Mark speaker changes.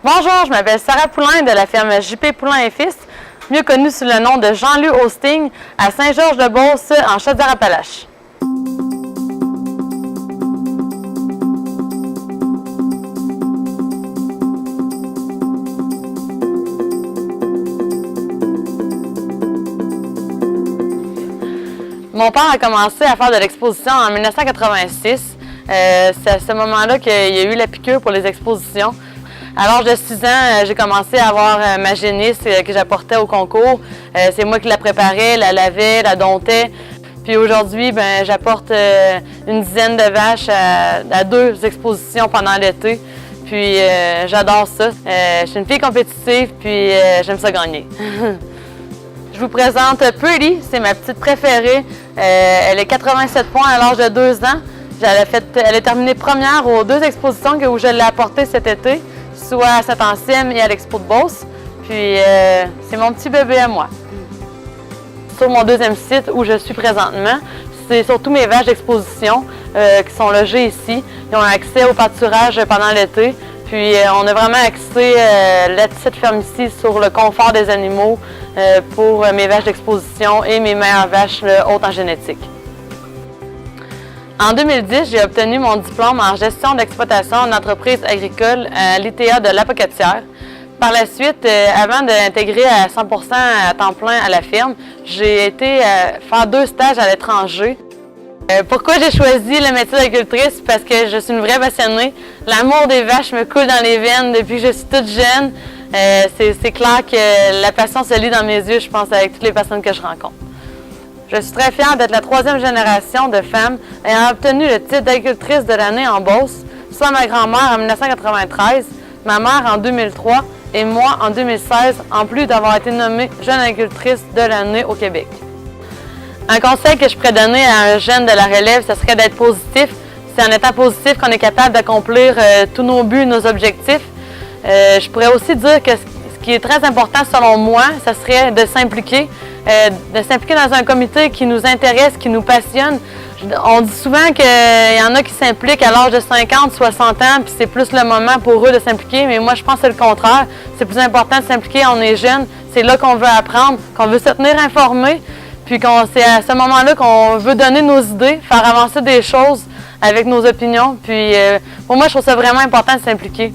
Speaker 1: Bonjour, je m'appelle Sarah Poulain de la firme JP Poulain et Fils, mieux connue sous le nom de Jean-Louis Hosting à Saint-Georges-de-Beauce en Chaudière-Appalaches. Mon père a commencé à faire de l'exposition en 1986. C'est à ce moment-là qu'il y a eu la piqûre pour les expositions. À l'âge de 6 ans, j'ai commencé à avoir ma génisse que j'apportais au concours. C'est moi qui la préparais, la lavais, la domptais. Puis aujourd'hui, j'apporte une dizaine de vaches à 2 expositions pendant l'été. Puis j'adore ça. Je suis une fille compétitive, puis j'aime ça gagner. Je vous présente Pearly, c'est ma petite préférée. Elle est 87 points à l'âge de 2 ans. Elle a terminé première aux 2 expositions où je l'ai apportée cet été, soit à Saint-Anselme et à l'Expo de Beauce. Puis c'est mon petit bébé à moi. Sur mon 2e site où je suis présentement, c'est surtout mes vaches d'exposition qui sont logées ici. Ils ont accès au pâturage pendant l'été. Puis on a vraiment axé cette ferme ici sur le confort des animaux pour mes vaches d'exposition et mes meilleures vaches hautes en génétique. En 2010, j'ai obtenu mon diplôme en gestion d'exploitation en entreprise agricole à l'ITA de l'Apocatière. Par la suite, avant d'intégrer à 100% à temps plein à la firme, j'ai été faire 2 stages à l'étranger. Pourquoi j'ai choisi le métier d'agricultrice? Parce que je suis une vraie passionnée. L'amour des vaches me coule dans les veines depuis que je suis toute jeune. C'est clair que la passion se lit dans mes yeux, je pense, avec toutes les personnes que je rencontre. Je suis très fière d'être la 3e génération de femmes ayant obtenu le titre d'agricultrice de l'année en Beauce, soit ma grand-mère en 1993, ma mère en 2003 et moi en 2016, en plus d'avoir été nommée jeune agricultrice de l'année au Québec. Un conseil que je pourrais donner à un jeune de la relève, ce serait d'être positif. C'est en étant positif qu'on est capable d'accomplir tous nos buts, nos objectifs. Je pourrais aussi dire que ce qui est très important selon moi, ce serait de s'impliquer dans un comité qui nous intéresse, qui nous passionne. On dit souvent qu'il y en a qui s'impliquent à l'âge de 50, 60 ans, puis c'est plus le moment pour eux de s'impliquer, mais moi je pense que c'est le contraire. C'est plus important de s'impliquer, on est jeune, c'est là qu'on veut apprendre, qu'on veut se tenir informé. Puis c'est à ce moment-là qu'on veut donner nos idées, faire avancer des choses avec nos opinions. Puis pour moi, je trouve ça vraiment important de s'impliquer.